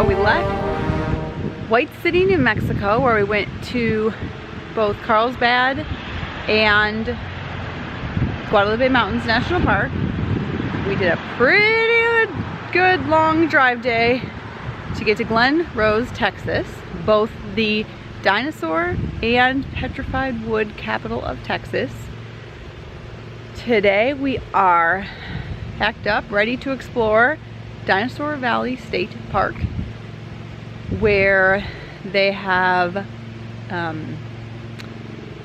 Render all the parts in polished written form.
we left White City, New Mexico, where we went to both Carlsbad and Guadalupe Mountains National Park. We did a pretty good long drive day to get to Glen Rose, Texas, both the dinosaur and petrified wood capital of Texas. Today we are packed up, ready to explore Dinosaur Valley State Park, where they have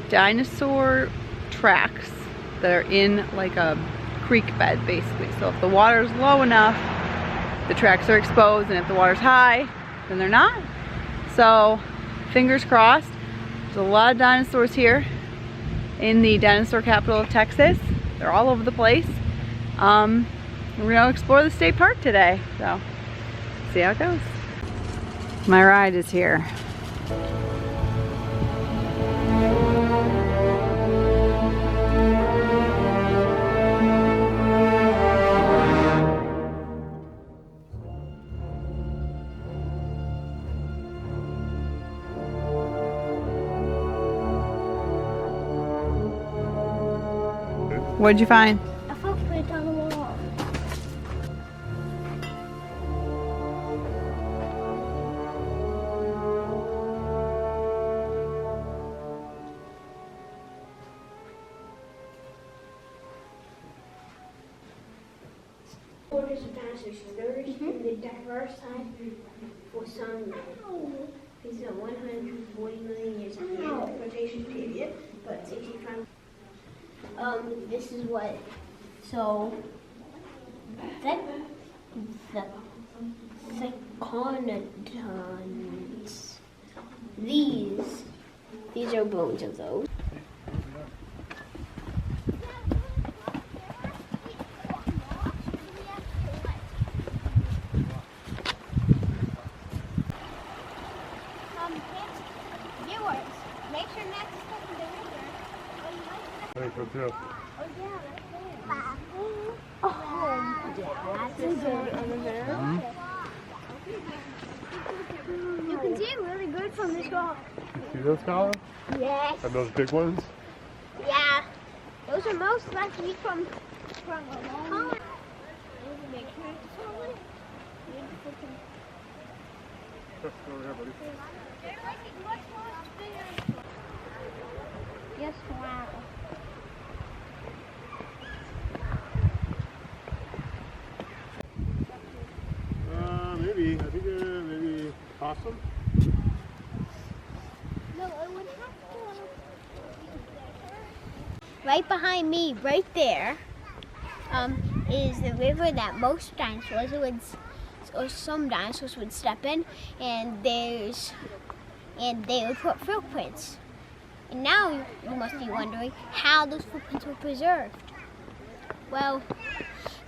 dinosaur tracks that are in like a creek bed basically. So if the water's low enough, the tracks are exposed, and if the water's high, then they're not. So fingers crossed. There's a lot of dinosaurs here in the dinosaur capital of Texas. They're all over the place. We're gonna explore the state park today, so see how it goes. My ride is here. What'd you find? A footprint on the wall. Orders of dinosaurs flourished in the diverse side for some reason 140 million years after the Cretaceous period, but 65. This is what. So the conodons. These are bones of those. Viewers, make sure not to step in the river. I think so too. Oh yeah, that's it. Oh, Dad. Is it over there? You can see it really good from this rock. You see those, Colin? Yes. And those big ones? Yeah. Those are most likely from a long. Make sure it's solid. Over here, buddy. Yes, wow. Maybe. I think maybe possum. No, it would have to. Right behind me, right there, is the river that most dinosaurs or some dinosaurs would step in, and they would put footprints. And now you must be wondering how those footprints were preserved. Well,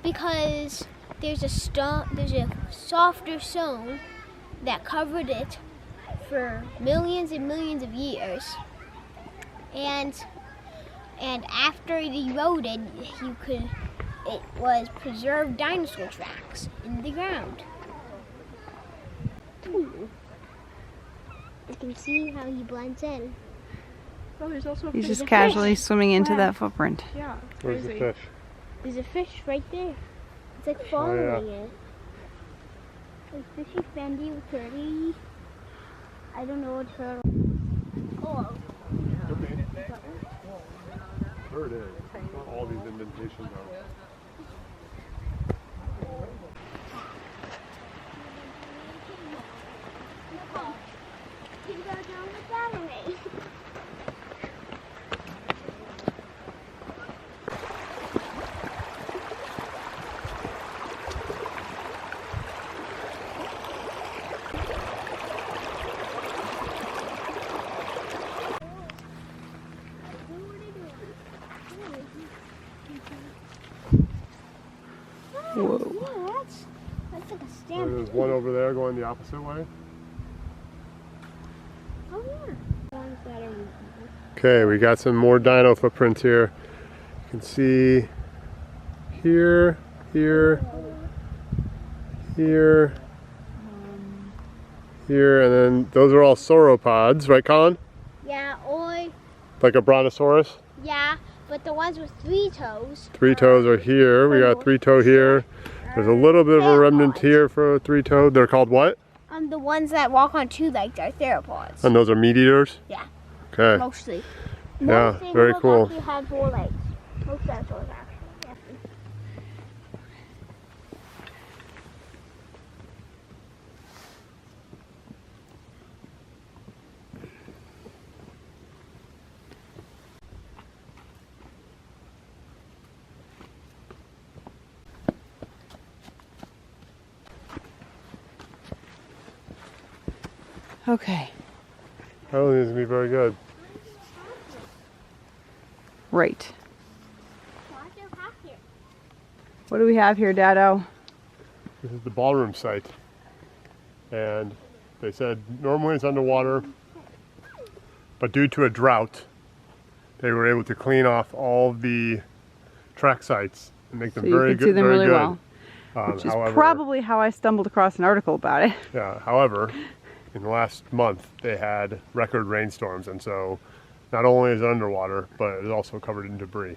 because there's a softer stone that covered it for millions and millions of years, and after it eroded, it was preserved dinosaur tracks in the ground. You can see how he blends in. Oh, there's also a He's fish. just casually swimming into that footprint. Yeah, it's Where's the crazy. fish? There's a fish right there. It's like following it. Like fishy, bendy, pretty. I don't know what turtle. Oh. Could be. There it is. All these indentations are. You can go down with that with me. Whoa. Yeah, that's like a stamp. There's one over there going the opposite way. Oh yeah. Ones that are Okay, we got some more dino footprints here. You can see here, here, here, here, and then those are all sauropods, right, Colin? Yeah, or Like a brontosaurus. yeah, but the ones with 3 toes. Three toes are here. We got 3-toe here. There's a little bit of a remnant here for a 3-toe. They're called what? The ones that walk on 2 legs are theropods. And those are meat eaters? Yeah. Okay. Mostly. Yeah, Most very animals cool. actually have 4 legs. Most dinosaurs actually. Okay. I don't think it's gonna be very good. Right. What do we have here, Dado? This is the ballroom site. And they said normally it's underwater, but due to a drought, they were able to clean off all the track sites and make them So you very can good. see them very really good. well. Which is probably how I stumbled across an article about it. Yeah, however, in the last month they had record rainstorms, and so not only is it underwater, but it is also covered in debris.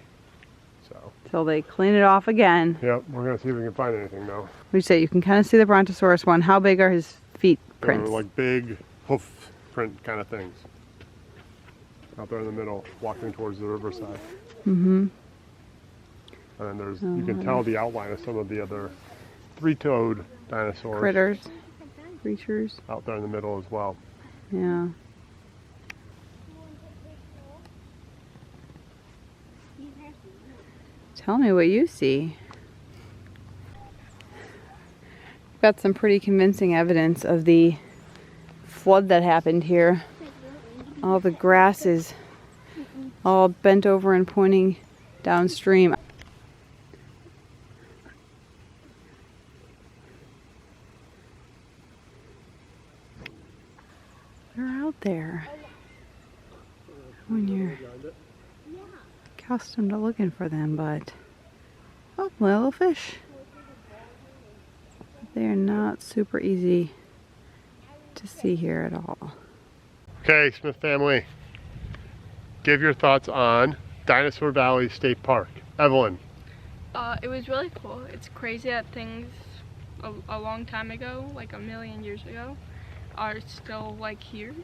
So, Till they clean it off again. yep, we're gonna see if we can find anything though. We say you can kind of see the brontosaurus one. How big are his feet They're prints? like big hoof print kind of things. Out there in the middle, walking towards the riverside. Mm-hmm. And then there's, you can tell the outline of some of the other 3-toed dinosaurs Critters. Creatures. out there in the middle as well. Yeah. Tell me what you see. Got some pretty convincing evidence of the flood that happened here. All the grass is all bent over and pointing downstream. They're out there when you're accustomed to looking for them, but oh, little fish. They're not super easy to see here at all. Okay, Smith family, give your thoughts on Dinosaur Valley State Park. Evelyn. It was really cool. It's crazy that things a long time ago, like a million years ago, are still like here.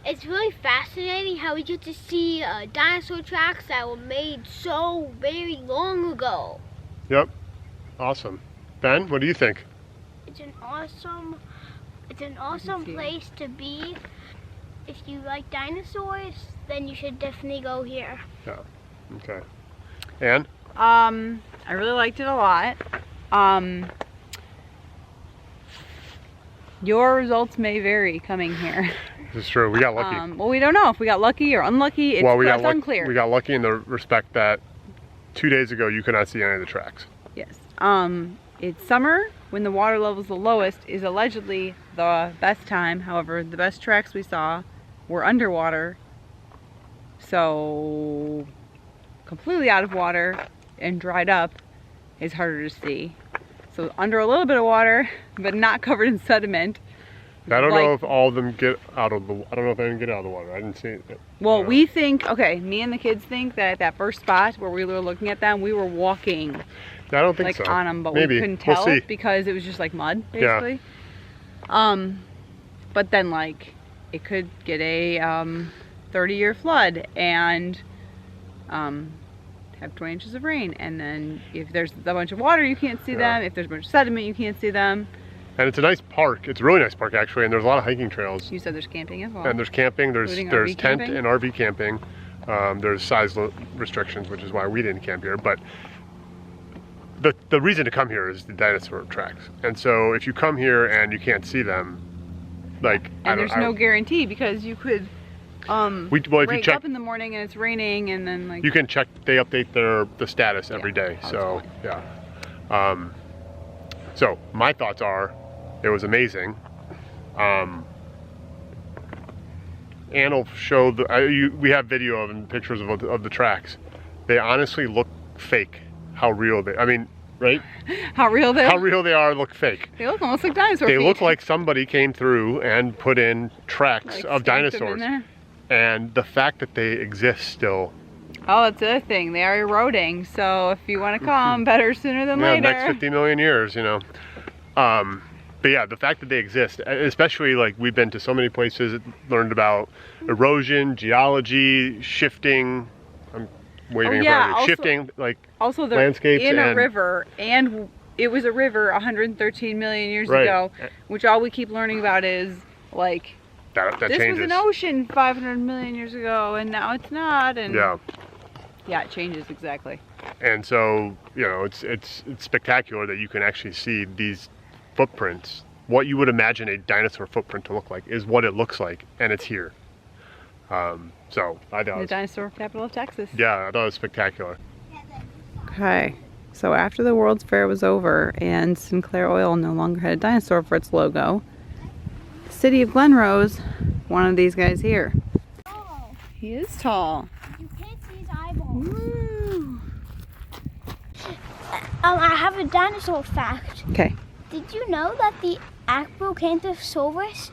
It's really fascinating how we get to see dinosaur tracks that were made so very long ago. Yep, awesome. Ben, what do you think? It's an awesome place to be. If you like dinosaurs, then you should definitely go here. Yeah, okay. Ann? I really liked it a lot. Your results may vary coming here. This is true, we got lucky. Well, we don't know if we got lucky or unlucky. It's, it's unclear. We got lucky in the respect that 2 days ago you could not see any of the tracks. Yes. It's summer when the water level is the lowest is allegedly the best time. However, the best tracks we saw were underwater. So completely out of water and dried up is harder to see. So under a little bit of water, but not covered in sediment. I don't know if all of them get out of the, I don't know if they can get out of the water. I didn't see it. Well, we think, okay, me and the kids think that at that first spot where we were looking at them, we were walking I don't think like so. on them, but Maybe. we couldn't tell We'll see. because it was just like mud, basically. Yeah. But then like it could get a 30-year flood and have 20 inches of rain, and then if there's a bunch of water, you can't see them. If there's a bunch of sediment, you can't see them. And it's a nice park. It's a really nice park actually, and there's a lot of hiking trails. You said there's camping as well. And there's camping. There's RV tent camping? and RV camping. There's size restrictions, which is why we didn't camp here. But the reason to come here is the dinosaur tracks. And so if you come here and you can't see them, like there's no guarantee because you could if you wake check up in the morning and it's raining, and then like you can check. They update the status every day. So yeah. So my thoughts are, it was amazing. Ann will show we have video of and pictures of the tracks. They honestly look fake. How real they? I mean, right? How real they How real they are look fake. They look almost like dinosaur They feet. look like somebody came through and put in tracks Like, of stamped them in dinosaurs. there. And the fact that they exist still. Oh, that's the other thing. They are eroding. So if you want to call them, better sooner than later. Next 50 million years, you know. But yeah, the fact that they exist, especially like we've been to so many places, learned about erosion, geology, shifting. I'm waving in front of you. Shifting, like also they're landscapes in a and river, and it was a river 113 million years Right. ago, which all we keep learning about is like that this changes. was an ocean 500 million years ago, and now it's not. And yeah, it changes exactly. And so, you know, it's spectacular that you can actually see these footprints. What you would imagine a dinosaur footprint to look like is what it looks like, and it's here. So I thought The dinosaur capital of Texas. yeah, I thought it was spectacular. Okay, so after the World's Fair was over and Sinclair Oil no longer had a dinosaur for its logo, the city of Glen Rose wanted these guys here. Oh, He is tall. you can't see his eyeballs. Woo. I have a dinosaur fact. Okay. Did you know that the Acrocanthosaurus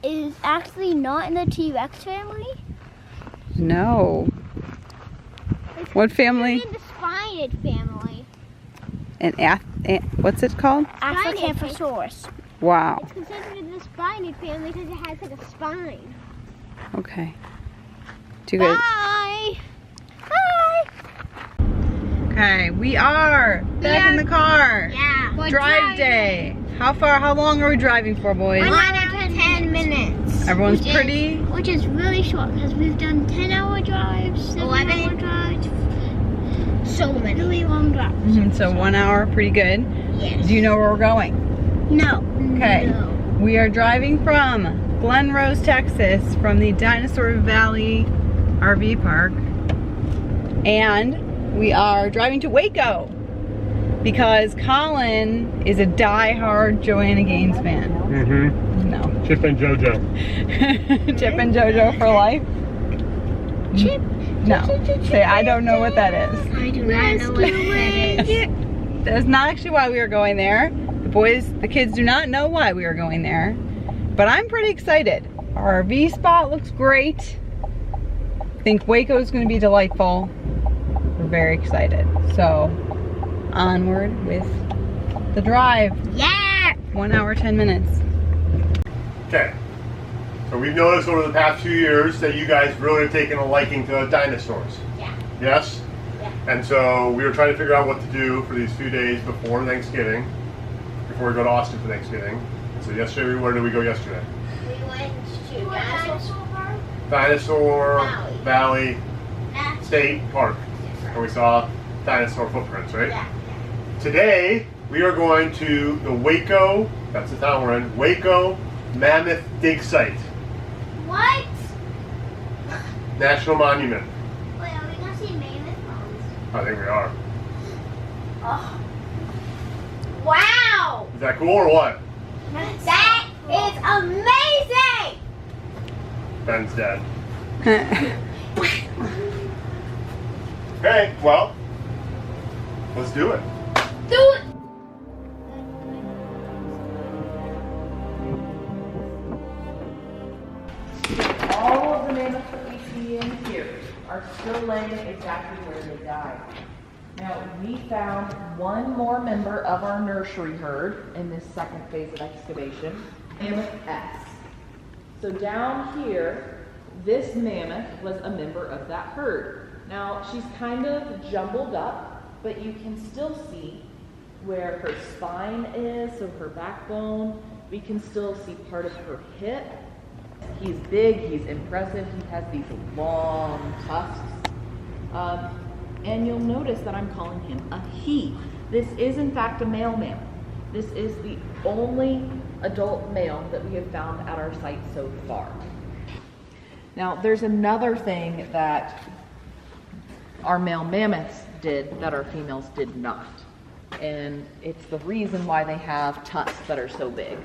is actually not in the T-Rex family? No. It's What family? in the spinid family. What's it called? Acrocanthosaurus. Wow. It's considered in the spinid family because it has like a spine. Okay. Do you guys? Bye. Bye. Okay, we are back in the car. Yeah. Drive day. How long are we driving for, boys? 1 hour and 10 minutes. Everyone's Which pretty. Which is really short because we've done 10-hour drives, 7-hour drives, so many. Really long drives. So 1 hour, pretty good. Yes. Do you know where we're going? No. Okay. No. We are driving from Glen Rose, Texas, from the Dinosaur Valley RV Park. And we are driving to Waco because Colin is a die-hard Joanna Gaines fan. Mm-hmm. No. Chip and JoJo. Chip and JoJo for life? Chip. No. Say, I don't know what that is. I do not know what that is. That's not actually why we are going there. The kids do not know why we are going there. But I'm pretty excited. Our RV spot looks great. I think Waco is going to be delightful. We're very excited. So, onward with the drive. Yeah. 1 hour, 10 minutes. Okay. So we've noticed over the past few years that you guys really have taken a liking to dinosaurs. Yeah. Yes? Yeah. And so we were trying to figure out what to do for these few days before Thanksgiving, before we go to Austin for Thanksgiving. So yesterday, where did we go yesterday? We went to Dinosaur Park. Dinosaur Valley. Valley State Park. And we saw dinosaur footprints, right? Yeah. Today, we are going to the Waco, that's the town we're in, Waco Mammoth Dig Site. What? National Monument. Wait, are we gonna see mammoth bones? I think we are. Oh. Wow! Is that cool or what? That is amazing! Ben's dead. Okay, well, let's do it. Do it! All of the mammoths that we see in here are still laying exactly where they died. Now, we found one more member of our nursery herd in this second phase of excavation, Mammoth S. So down here, this mammoth was a member of that herd. Now, she's kind of jumbled up, but you can still see where her spine is, so her backbone. We can still see part of her hip. He's big, he's impressive, he has these long tusks. And you'll notice that I'm calling him a he. This is in fact a male mammoth. This is the only adult male that we have found at our site so far. Now, there's another thing that our male mammoths did that our females did not. And it's the reason why they have tusks that are so big.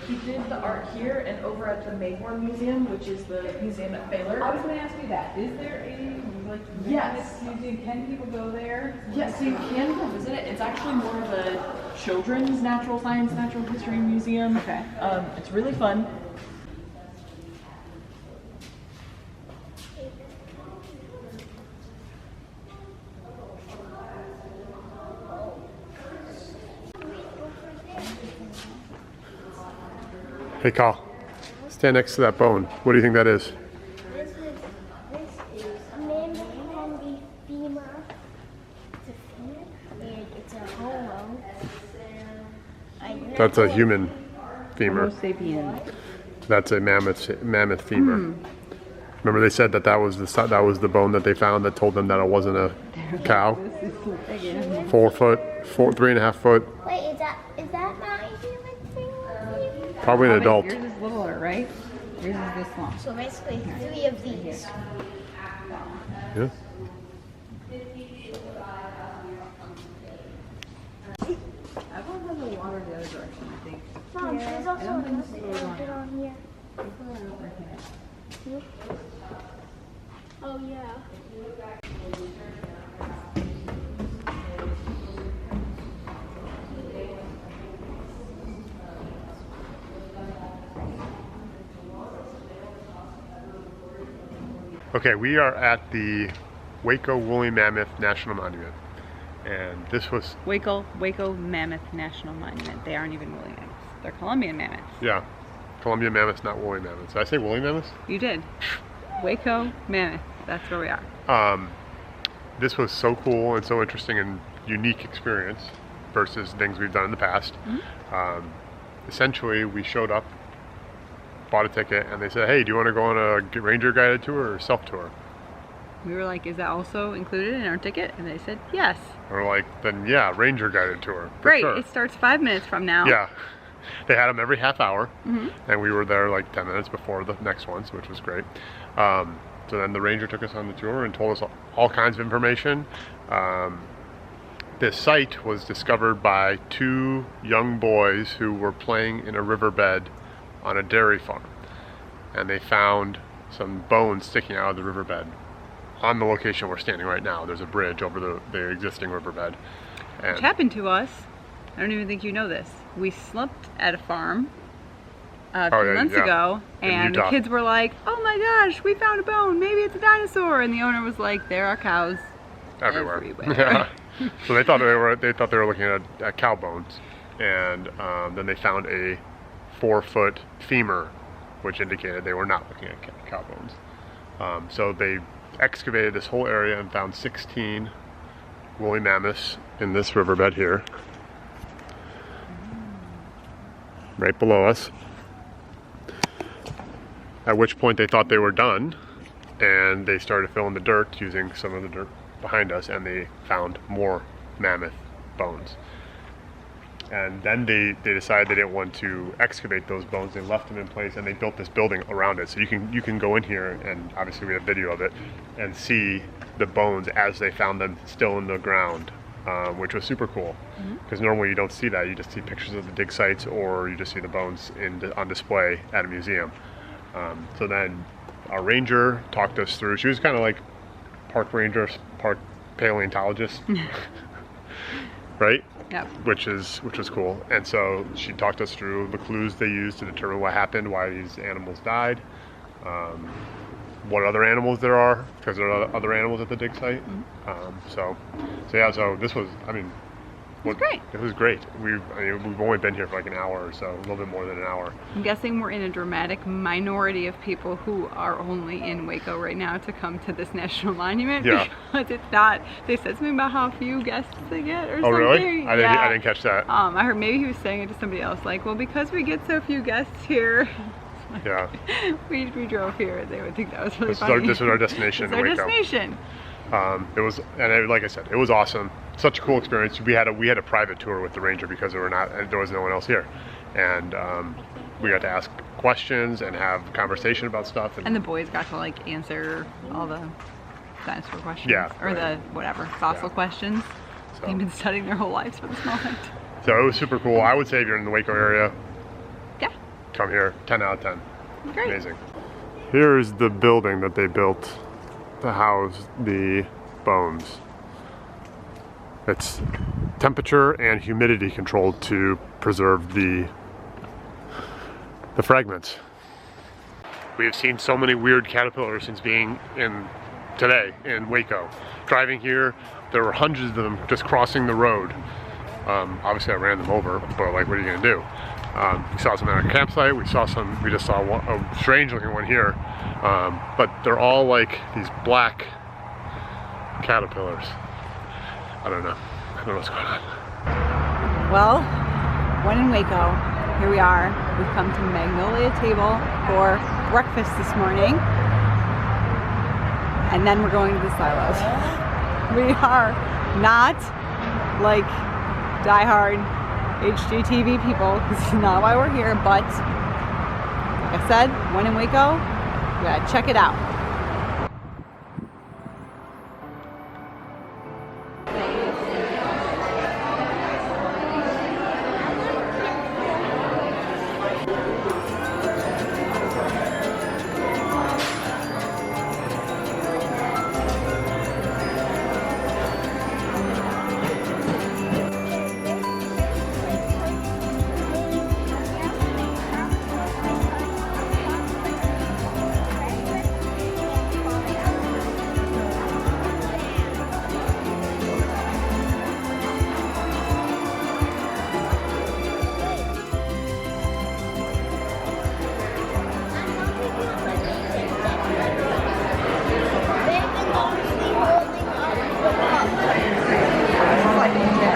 He did the art here and over at the Mayborn Museum, which is the museum at Baylor. I was going to ask you that. Is there a Yes. museum? Can people go there? Yes, so you can go visit it. It's actually more of a children's natural science, natural history museum. Okay. It's really fun. Hey, Kyle, stand next to that bone. What do you think that is? This is mammoth handy femur. It's a femur and it's a whole bone. That's a human femur. Homo sapien. That's a mammoth femur. Remember they said that was the bone that they found that told them that it wasn't a cow. This is again. 4 foot, 3.5 foot, Wait, is that not a human thing? probably an adult. Yours is littler, right? Yours is this long. So basically 3 of these. Yeah. I want to have the water the other direction, I think. Mom, there's also another bit on here. Oh yeah. Okay, we are at the Waco Woolly Mammoth National Monument, and this was Waco Mammoth National Monument. They aren't even woolly mammoths. They're Colombian mammoths. Colombian mammoths, not woolly mammoths. Did I say woolly mammoths? You did. Waco Mammoth. That's where we are. This was so cool and so interesting and unique experience versus things we've done in the past. Essentially, we showed up, bought a ticket, and they said, hey, do you want to go on a ranger guided tour or self-tour? We were like, is that also included in our ticket? And they said, yes. And we're like, then yeah, ranger guided tour. For Great. sure. It starts 5 minutes from now. Yeah. They had them every half hour, and we were there like 10 minutes before the next ones, which was great. So then the ranger took us on the tour and told us all kinds of information. This site was discovered by 2 young boys who were playing in a riverbed on a dairy farm, and they found some bones sticking out of the riverbed on the location we're standing right now. There's a bridge over the existing riverbed. And Which happened to us. I don't even think you know this. We slept at a farm a few months ago, In and the Utah. kids were like, oh my gosh, we found a bone. Maybe it's a dinosaur. And the owner was like, there are cows everywhere. everywhere. So they thought they were looking at cow bones, and then they found a 4-foot femur, which indicated they were not looking at cow bones. So they excavated this whole area and found 16 woolly mammoths in this riverbed here, right below us. At which point they thought they were done, and they started filling the dirt using some of the dirt behind us, and they found more mammoth bones. And then they decided they didn't want to excavate those bones. They left them in place, and they built this building around it. So you can go in here, and obviously we have video of it, and see the bones as they found them still in the ground, which was super cool. Because normally you don't see that. You just see pictures of the dig sites, or you just see the bones on display at a museum. So then our ranger talked us through. She was kind of like park ranger, park paleontologist, right? Yep. Which was cool. And so she talked us through the clues they used to determine what happened, why these animals died, what other animals there are, because there are other animals at the dig site. So this was, It was great. It was great. We've only been here for like an hour or so, a little bit more than an hour. I'm guessing we're in a dramatic minority of people who are only in Waco right now to come to this national monument. Yeah. Because it's not, they said something about how few guests they get or something. Oh really? I didn't catch that. I heard maybe he was saying it to somebody else, like, well, because we get so few guests here, Yeah. we drove here. They would think that was really funny. This was our destination It's in our Waco. destination. Like I said, it was awesome. Such a cool experience. We had a private tour with the ranger because there was no one else here, and we got to ask questions and have conversation about stuff. And the boys got to like answer all the dinosaur questions. Yeah, Or the whatever fossil questions. So- They've been studying their whole lives for this moment. So it was super cool. I would say if you're in the Waco area, Yeah. come here. 10 out of 10. Great. Amazing. Here's the building that they built to house the bones. It's temperature and humidity controlled to preserve the fragments. We have seen so many weird caterpillars since being today in Waco. Driving here, there were hundreds of them just crossing the road. Obviously I ran them over, but like, what are you gonna do? We saw some at our campsite, we just saw a strange looking one here. But they're all like these black caterpillars. I don't know what's going on. Well, when in Waco, here we are. We've come to Magnolia Table for breakfast this morning. And then we're going to the silos. We are not like diehard HGTV people. This is not why we're here, but like I said, when in Waco, you gotta check it out.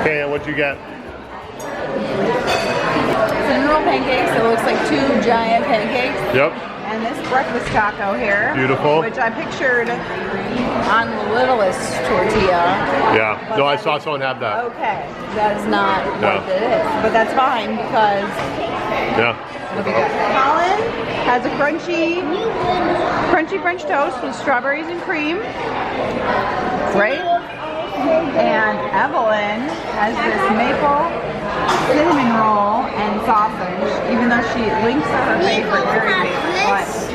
Okay, and what'd you get? Cinnamon roll pancakes. It looks like 2 giant pancakes. Yep. And this breakfast taco here. Beautiful. Which I pictured on the littlest tortilla. Yeah. No, I saw someone have that. Okay, that's not No. what it is. But that's fine because Yeah. look at that. Colin has a crunchy French toast with strawberries and cream. Great. And Evelyn has this maple cinnamon roll and sausage, even though she links to her favorite, very favorite.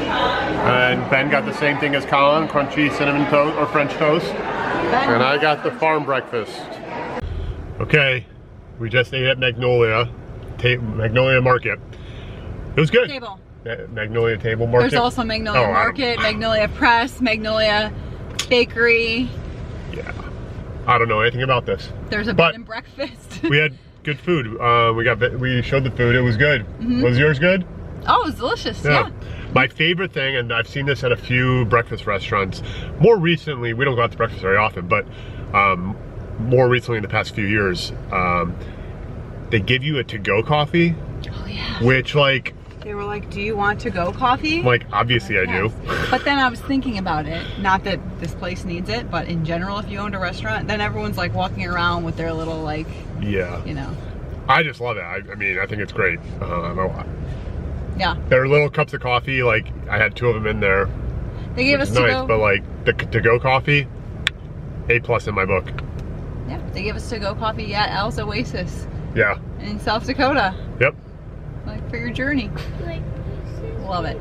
And Ben got the same thing as Colin, crunchy cinnamon toast or French toast. And I got the farm breakfast. Okay, we just ate at Magnolia Market. It was good. Table. Magnolia Table Market. There's also Magnolia Oh, Market, Magnolia Press, Magnolia Bakery. Yeah. I don't know anything about this. There's a But bed and breakfast. we had good food. We showed the food. It was good. Was yours good? Oh, it was delicious. Yeah. My favorite thing, and I've seen this at a few breakfast restaurants. More recently, we don't go out to breakfast very often, but more recently in the past few years, they give you a to-go coffee. Oh yeah. Which like. They were like, "Do you want to-go coffee?" Like, obviously I do. But then I was thinking about it. Not that this place needs it, but in general, if you owned a restaurant, then everyone's like walking around with their little like, Yeah. you know. I just love it. I mean, I think it's great. Yeah. They're little cups of coffee. Like, I had 2 of them in there. They gave us to-go. Nice, but like the to-go coffee, A+ in my book. Yeah. They gave us to-go coffee at Al's Oasis Yeah. in South Dakota. Yep. Like for your journey. Love it.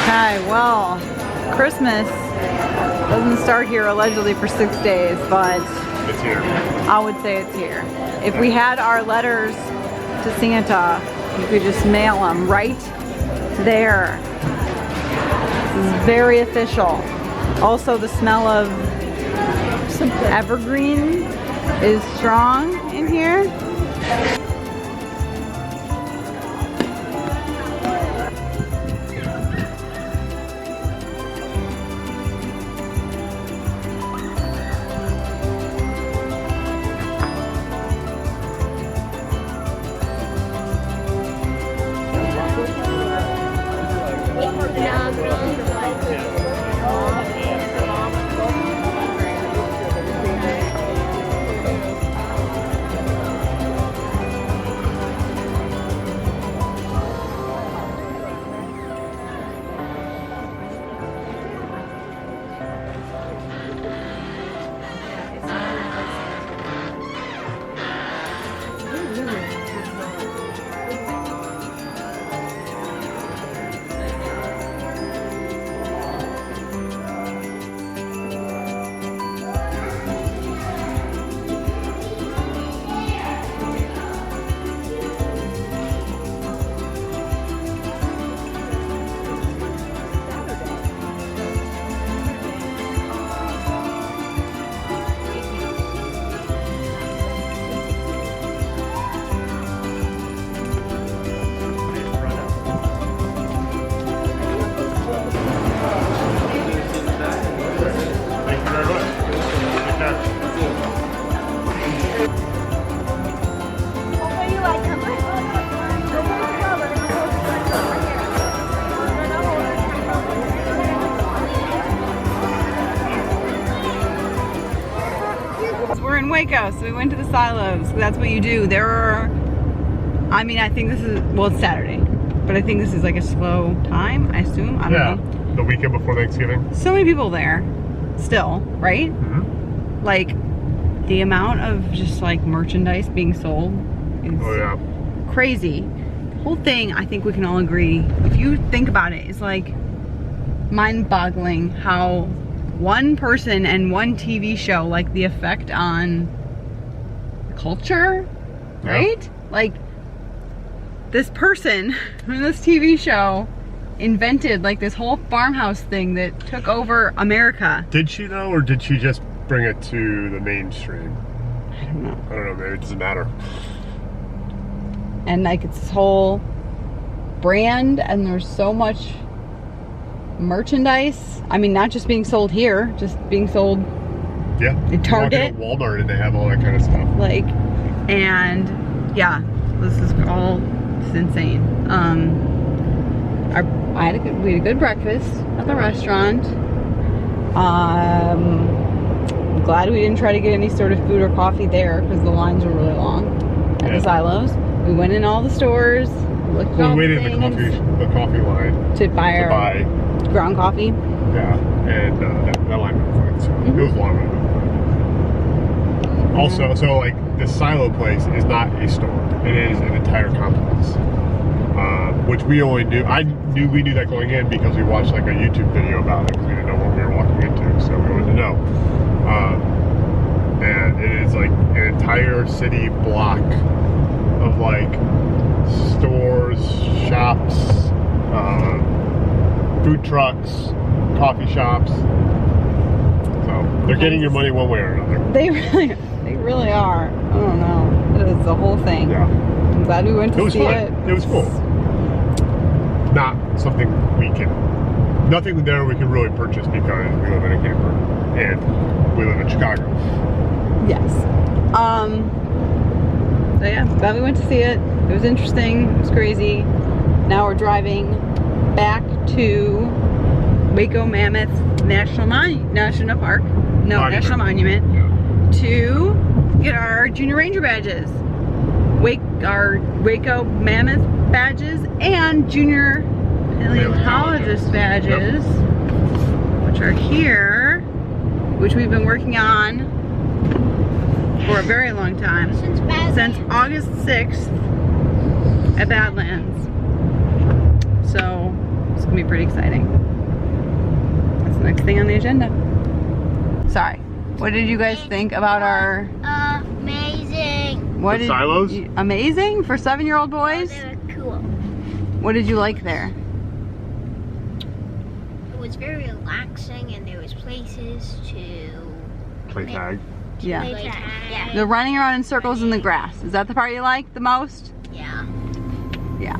Okay, well, Christmas doesn't start here allegedly for 6 days, but It's here. I would say it's here. If we had our letters to Santa, you could just mail them right there. This is very official. Also, the smell of evergreen is strong in here. in Waco, so we went to the silos. That's what you do. There are, I mean, I think this is, well, it's Saturday, but I think this is like a slow time, I assume. I don't know. The weekend before Thanksgiving. So many people there still, right? Mm-hmm. Like, the amount of just like merchandise being sold is crazy. The whole thing, I think we can all agree, if you think about it, is like mind-boggling how one person and one TV show, like the effect on culture, right? Like, this person in this TV show invented like this whole farmhouse thing that took over America. Did she though, or did she just bring it to the mainstream? I don't know. I don't know, maybe it doesn't matter. And like, it's this whole brand, and there's so much merchandise. I mean, not just being sold here, just being sold in Target, Walmart, and they have all that kind of stuff. Like, and yeah, this is all, it's insane. We had a good breakfast at the restaurant. I'm glad we didn't try to get any sort of food or coffee there because the lines were really long at the silos. We went in all the stores, looked at all the waited things in the coffee line to buy ground coffee. Yeah, and that line was fine, so it was long enough. Also, so like the silo place is not a store; it is an entire complex, which we only knew. We knew that going in because we watched like a YouTube video about it because we didn't know what we were walking into, so we wanted to know. And it is like an entire city block of like stores, shops, food trucks, coffee shops. So they're getting your money one way or another. They really are. I don't know. It is the whole thing. Yeah. I'm glad we went to see it. It was cool. Not something nothing there we can really purchase because we live in a camper and we live in Chicago. Yes. So yeah, glad we went to see it. It was interesting. It was crazy. Now we're driving back to Waco Mammoth National Park. No, Monument. National Monument. Yeah. To get our Junior Ranger badges. Our Waco Mammoth badges and Junior Paleontologist badges, which are here, which we've been working on for a very long time. Since August 6th at Badlands. So it's gonna be pretty exciting. That's the next thing on the agenda. Sorry. What did you guys think about our amazing? What The silos? Amazing for 7-year-old boys? They were cool. What did you like there? It was very relaxing, and there was places to Play tag. Yeah. play tag. Yeah. The running around in circles in the grass. Is that the part you liked the most? Yeah. Yeah.